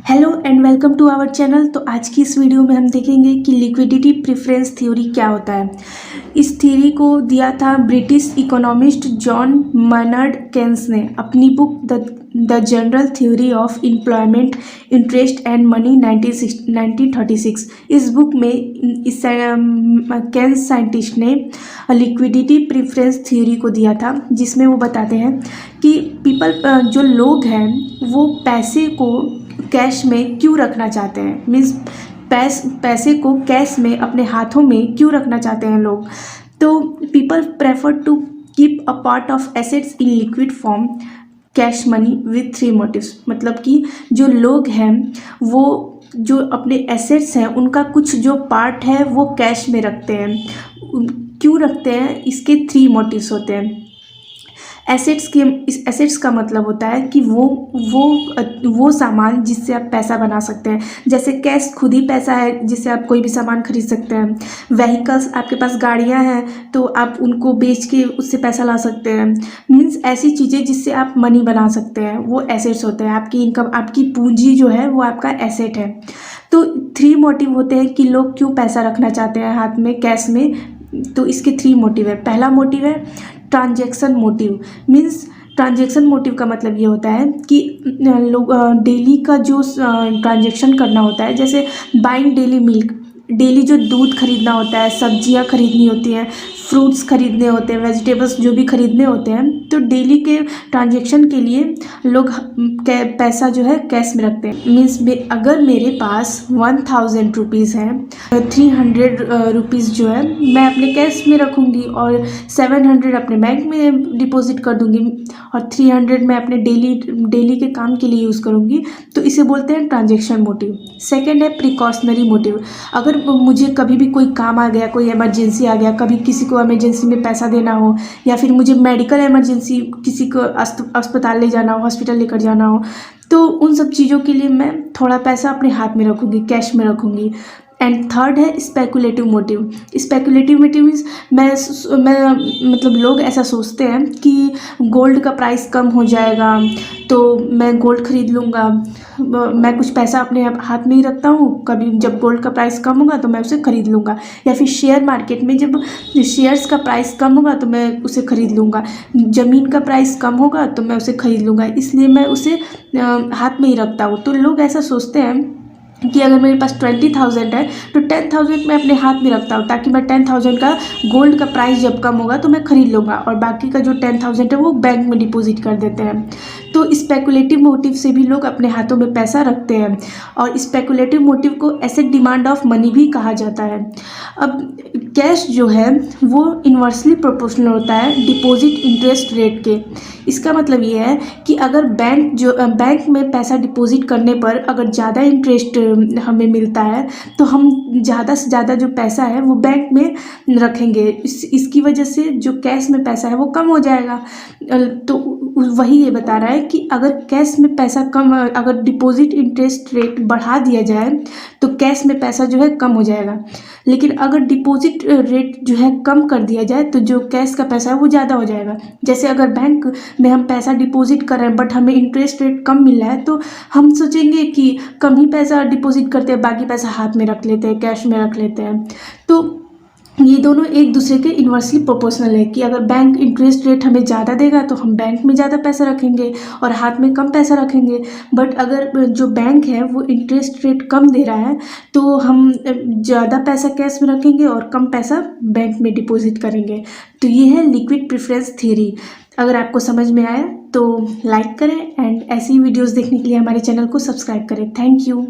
Hello and welcome to our channel. तो आज की इस वीडियो में हम देखेंगे कि लिक्विडिटी प्रेफरेंस थ्योरी क्या होता है। इस थ्योरी को दिया था British economist John Maynard Keynes ने अपनी book the general theory of employment interest and money 1936। इस बुक में केन्स साइंटिस्ट ने लिक्विडिटी प्रेफरेंस थ्योरी को दिया था, जिसमें वो बताते हैं कि जो लोग हैं वो पैसे को कैश में क्यों रखना चाहते हैं। मीन्स पैसे को कैश में अपने हाथों में क्यों रखना चाहते हैं लोग। तो people prefer to keep a part of assets in liquid form cash money with 3 motives. मतलब कि जो लोग हैं वो जो अपने एसेट्स हैं उनका कुछ जो पार्ट है वो कैश में रखते हैं। क्यों रखते हैं, इसके 3 मोटिव्स होते हैं। एसेट्स का मतलब होता है कि वो सामान जिससे आप पैसा बना सकते हैं। जैसे कैश खुद ही पैसा है जिससे आप कोई भी सामान खरीद सकते हैं। व्हीकल्स, आपके पास गाड़ियां हैं तो आप उनको बेच के उससे पैसा ला सकते हैं। मीन्स ऐसी चीज़ें जिससे आप मनी बना सकते हैं वो एसेट्स होते हैं। आपकी इनकम, आपकी पूंजी जो है वो आपका एसेट है। तो 3 मोटिव होते हैं कि लोग क्यों पैसा रखना चाहते हैं हाथ में कैश में। तो इसके 3 मोटिव है। पहला मोटिव है transaction motive. Means transaction motive का मतलब ये होता है कि लोग डेली का जो ट्रांजैक्शन करना होता है, जैसे बाइंग डेली मिल्क, डेली जो दूध खरीदना होता है, सब्जियां खरीदनी होती हैं, फ्रूट्स खरीदने होते हैं, वेजिटेबल्स जो भी खरीदने होते हैं। तो डेली के ट्रांजैक्शन के लिए लोग पैसा जो है कैश में रखते हैं। मीन्स अगर मेरे पास 1000 रुपीज़ है, 300 रुपीज़ जो है मैं अपने कैश में रखूँगी और 700 अपने बैंक में डिपॉजिट कर दूँगी और 300 मैं अपने डेली के काम के लिए यूज़ करूँगी। तो इसे बोलते हैं ट्रांजैक्शन मोटिव। सेकेंड है प्रिकॉशनरी मोटिव। अगर मुझे कभी भी कोई काम आ गया, कोई इमरजेंसी आ गया, कभी किसी को इमरजेंसी में पैसा देना हो या फिर मुझे मेडिकल इमरजेंसी, किसी को अस्पताल ले जाना हो, हॉस्पिटल लेकर जाना हो, तो उन सब चीज़ों के लिए मैं थोड़ा पैसा अपने हाथ में रखूँगी, कैश में रखूँगी। एंड थर्ड है speculative motive. Speculative motive means मैं मतलब लोग ऐसा सोचते हैं कि गोल्ड का प्राइस कम हो जाएगा तो मैं गोल्ड खरीद लूँगा। मैं कुछ पैसा अपने हाथ में ही रखता हूँ, कभी जब गोल्ड का प्राइस कम होगा तो मैं उसे खरीद लूँगा। या फिर शेयर मार्केट में जब शेयर्स का प्राइस कम होगा तो मैं उसे खरीद लूँगा। ज़मीन का प्राइस कम होगा तो मैं उसे खरीद लूँगा, इसलिए मैं उसे हाथ में ही रखता हूँ। तो लोग ऐसा सोचते हैं कि अगर मेरे पास 20,000 है तो 10,000 मैं अपने हाथ में रखता हूँ ताकि मैं 10,000 का गोल्ड का प्राइस जब कम होगा तो मैं खरीद लूँगा, और बाकी का जो 10,000 है वो बैंक में डिपॉजिट कर देते हैं। तो स्पेकुलेटिव मोटिव से भी लोग अपने हाथों में पैसा रखते हैं और स्पेकुलेटिव मोटिव को एसेट डिमांड ऑफ मनी भी कहा जाता है। अब कैश जो है वो इन्वर्सली प्रोपोर्शनल होता है डिपॉजिट इंटरेस्ट रेट के। इसका मतलब ये है कि अगर बैंक में पैसा डिपॉजिट करने पर अगर ज़्यादा इंटरेस्ट हमें मिलता है तो हम ज़्यादा से ज़्यादा जो पैसा है वो बैंक में रखेंगे। इसकी वजह से जो कैश में पैसा है वो कम हो जाएगा। तो वही ये बता रहा है कि अगर कैश में पैसा कम, अगर डिपॉजिट इंटरेस्ट रेट बढ़ा दिया जाए तो कैश में पैसा जो है कम हो जाएगा। लेकिन अगर डिपॉजिट रेट जो है कम कर दिया जाए तो जो कैश का पैसा है वो ज़्यादा हो जाएगा। जैसे अगर बैंक में हम पैसा डिपॉजिट कर रहे हैं बट हमें इंटरेस्ट रेट कम मिल रहा है तो हम सोचेंगे कि कम ही पैसा डिपॉजिट करते हैं, बाकी पैसा हाथ में रख लेते हैं, कैश में रख लेते हैं। तो ये दोनों एक दूसरे के इन्वर्सली प्रोपोर्शनल है कि अगर बैंक इंटरेस्ट रेट हमें ज़्यादा देगा तो हम बैंक में ज़्यादा पैसा रखेंगे और हाथ में कम पैसा रखेंगे। बट अगर जो बैंक है वो इंटरेस्ट रेट कम दे रहा है तो हम ज़्यादा पैसा कैश में रखेंगे और कम पैसा बैंक में डिपॉजिट करेंगे। तो ये है लिक्विड प्रेफरेंस थ्योरी। अगर आपको समझ में आया तो लाइक करें एंड ऐसी वीडियोज़ देखने के लिए हमारे चैनल को सब्सक्राइब करें। Thank you.